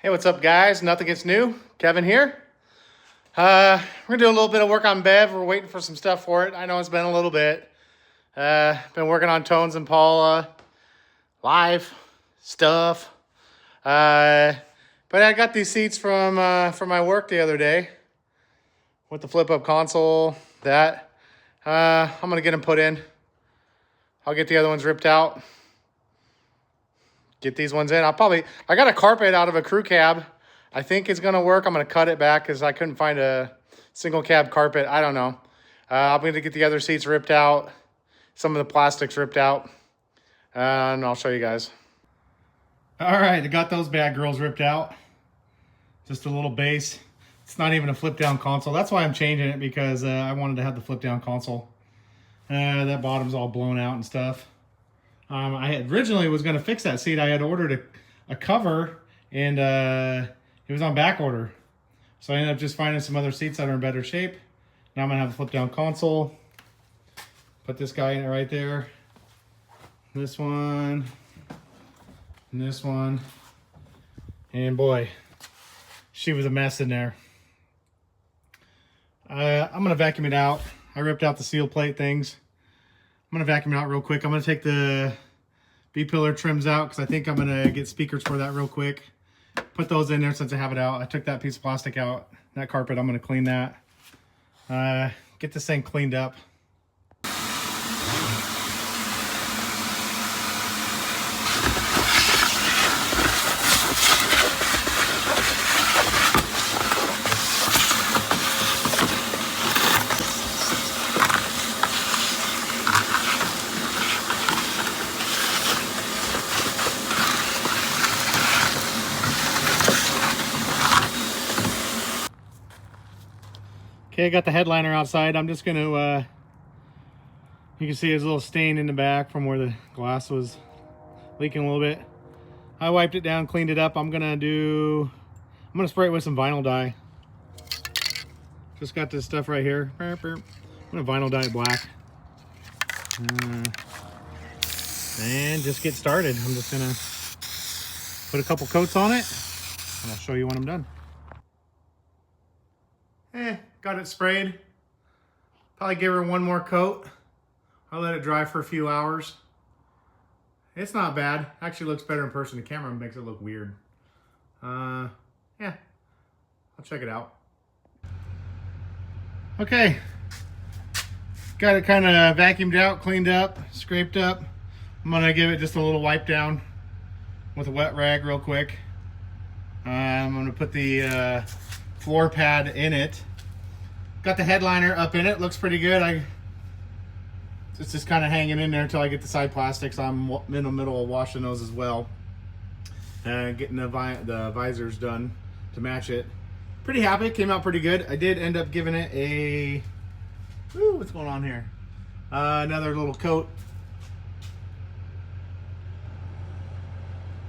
Hey, what's up, guys? Nothing gets new. Kevin here. We're gonna do a little bit of work on Bev. We're waiting for some stuff for it. I know it's been a little bit. Been working on Tones and Paula live stuff. But I got these seats from my work the other day with the flip-up console. I'm gonna get them put in. I'll get the other ones ripped out. Get these ones in. I got a carpet out of a crew cab. I think it's going to work. I'm going to cut it back because I couldn't find a single cab carpet. I don't know. I'm going to get the other seats ripped out. Some of the plastics ripped out. And I'll show you guys. All right, I got those bad girls ripped out. Just a little base. It's not even a flip down console. That's why I'm changing it, because I wanted to have the flip down console. That bottom's all blown out and stuff. I had originally was going to fix that seat. I had ordered a cover, and it was on back order. So I ended up just finding some other seats that are in better shape. Now I'm going to have a flip down console. Put this guy in it right there. This one. And this one. And boy, she was a mess in there. I'm going to vacuum it out. I ripped out the seal plate things. I'm going to vacuum it out real quick. I'm going to take the B-pillar trims out because I think I'm going to get speakers for that real quick. Put those in there since I have it out. I took that piece of plastic out. That carpet, I'm going to clean that. Get this thing cleaned up. Okay, I got the headliner outside. I'm just gonna, you can see there's a little stain in the back from where the glass was leaking a little bit. I wiped it down, cleaned it up. I'm gonna spray it with some vinyl dye. Just got this stuff right here. I'm gonna vinyl dye it black. And just get started. I'm just gonna put a couple coats on it, and I'll show you when I'm done. Got it sprayed. Probably give her one more coat. I'll let it dry for a few hours. It's not bad. Actually looks better in person. The camera makes it look weird. Yeah, I'll check it out. Okay. Got it kind of vacuumed out, cleaned up, scraped up. I'm gonna give it just a little wipe down with a wet rag real quick. I'm gonna put the floor pad in it. Got the headliner up in it. Looks pretty good. It's just kind of hanging in there until I get the side plastics. I'm in the middle of washing those as well. Getting the visors done to match it. Pretty happy. Came out pretty good. I did end up giving it a... Ooh, what's going on here? Another little coat.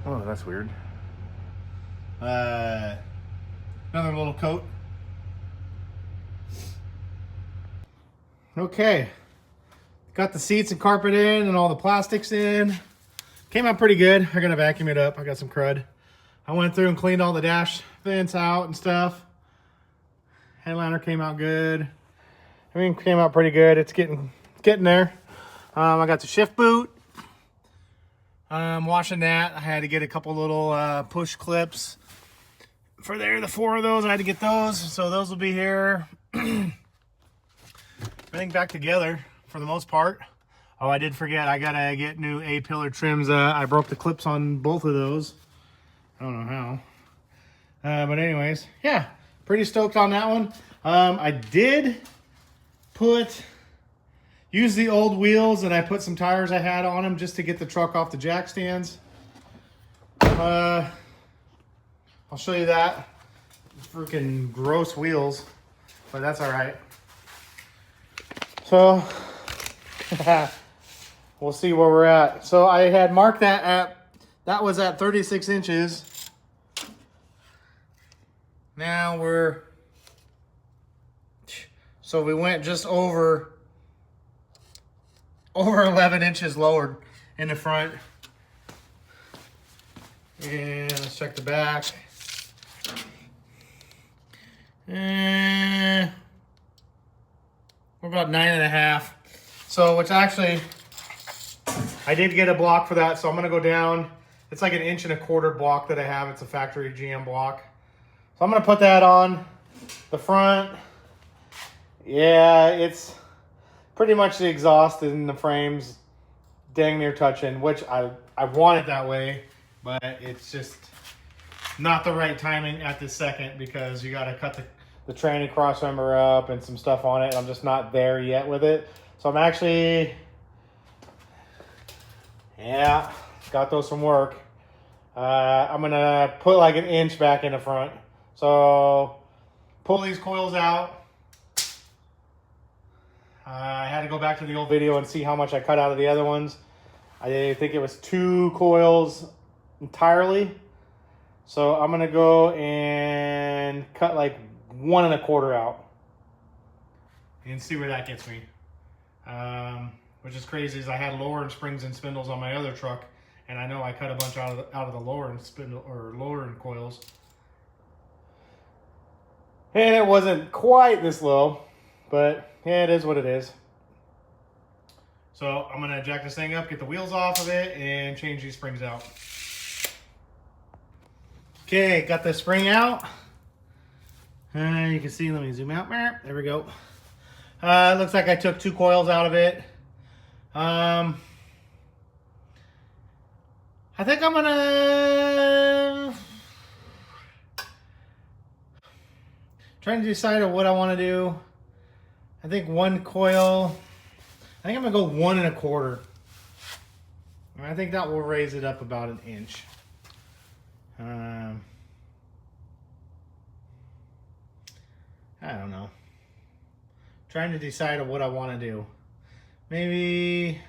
Oh, that's weird. Another little coat. Okay, got the seats and carpet in and all the plastics in. Came out pretty good. I gotta vacuum it up. I got some crud. I went through and cleaned all the dash vents out and stuff. Headliner came out good. Everything came out pretty good. It's getting there. I got the shift boot. I'm washing that. I had to get a couple little push clips for there. The 4 of those, I had to get those. So those will be here. Everything back together for the most part. Oh, I did forget. I gotta get new A-pillar trims. I broke the clips on both of those. I don't know how. But anyways, yeah, pretty stoked on that one. I did use the old wheels, and I put some tires I had on them just to get the truck off the jack stands. I'll show you that. Freaking gross wheels, but that's all right. So we'll see where we're at. So I had marked that was at 36 inches. Now so we went just over 11 inches lowered in the front. And let's check the back. We're about 9.5. So, which actually, I did get a block for that. So I'm gonna go down. It's like 1.25 inch block that I have. It's a factory GM block. So I'm gonna put that on the front. Yeah, it's pretty much the exhaust and the frames dang near touching, which I want it that way, but it's just not the right timing at this second because you got to cut the tranny crossmember up and some stuff on it, and I'm just not there yet with it. So I'm actually, yeah, got those from work. I'm going to put like 1 inch back in the front. So pull these coils out. I had to go back to the old video and see how much I cut out of the other ones. I think it was 2 coils entirely. So I'm going to go and cut like 1 1/4 out and see where that gets me. Which is crazy is I had lowering springs and spindles on my other truck, and I know I cut a bunch out of the lowering spindle or lowering coils. And it wasn't quite this low, but yeah, it is what it is. So I'm gonna jack this thing up, get the wheels off of it, and change these springs out. Okay, got the spring out. You can see, let me zoom out. There we go. It looks like I took 2 coils out of it. I think I'm gonna trying to decide on what I want to do. I think 1 coil. I think I'm gonna go 1 1/4. I think that will raise it up about 1 inch. I don't know. Trying to decide on what I want to do. Maybe.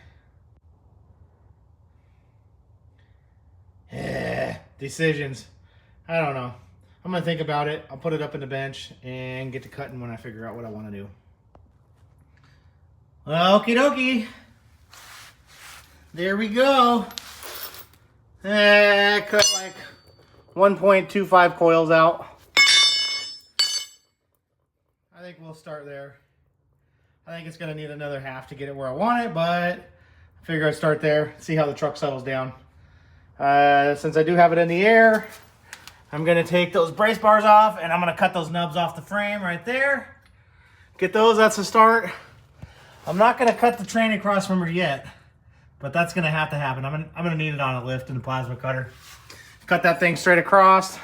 Decisions. I don't know. I'm gonna think about it. I'll put it up in the bench and get to cutting when I figure out what I want to do. Okie dokie. There we go. I cut like 1.25 coils out. I think we'll start there. I think it's gonna need another half to get it where I want it, but I figure I'd start there, see how the truck settles down. Since I do have it in the air, I'm gonna take those brace bars off and I'm gonna cut those nubs off the frame right there. Get those, that's the start. I'm not gonna cut the tranny crossmember yet, but that's gonna have to happen. I'm gonna need it on a lift and a plasma cutter. Cut that thing straight across.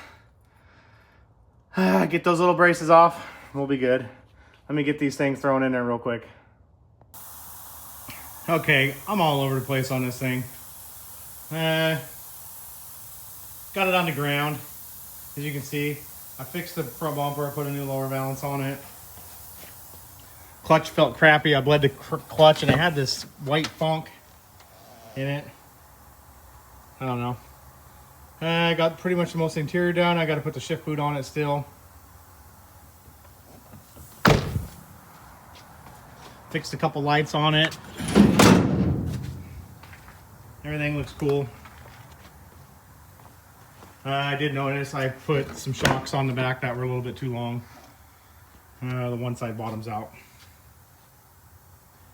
Get those little braces off, we'll be good. Let me get these things thrown in there real quick. Okay, I'm all over the place on this thing. Got it on the ground, as you can see. I fixed the front bumper, I put a new lower balance on it. Clutch felt crappy. I bled the clutch and it had this white funk in it. I don't know. I got pretty much the most interior done. I got to put the shift boot on it still. Fixed a couple lights on it. Everything looks cool. I did notice I put some shocks on the back that were a little bit too long. The one side bottoms out.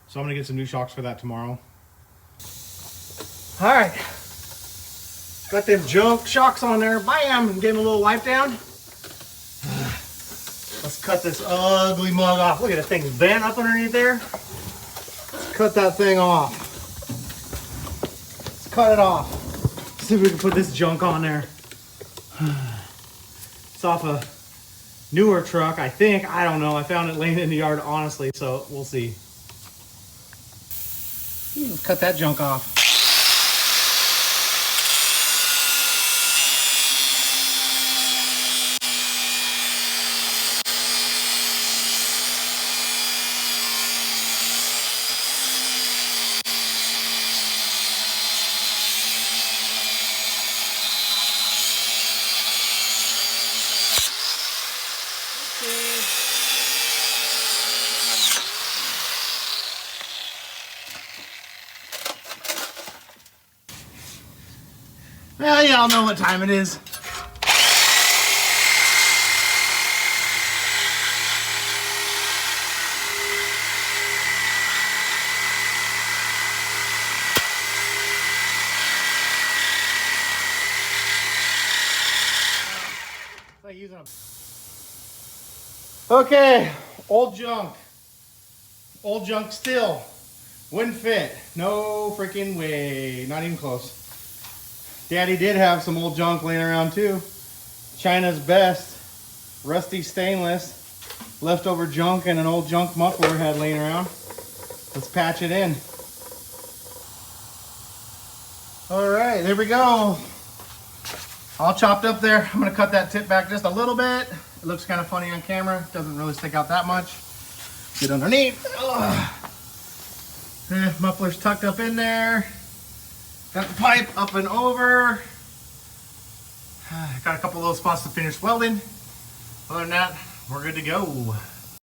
So I'm gonna get some new shocks for that tomorrow. All right, got them junk shocks on there. Bam, gave them a little wipe down. Let's cut this ugly mug off. Look at the thing's bent up underneath there. Let's cut that thing off. Let's cut it off. See if we can put this junk on there. It's off a newer truck, I think. I don't know. I found it laying in the yard, honestly, so we'll see. Let's cut that junk off. Well, y'all know what time it is. of using them. Okay, old junk. Old junk still. Wouldn't fit. No freaking way. Not even close. Daddy did have some old junk laying around too. China's best. Rusty stainless. Leftover junk and an old junk muffler had laying around. Let's patch it in. All right, there we go. All chopped up there. I'm gonna cut that tip back just a little bit. It looks kind of funny on camera. Doesn't really stick out that much. Get underneath. Muffler's tucked up in there. Got the pipe up and over. Got a couple of little spots to finish welding. Other than that, we're good to go.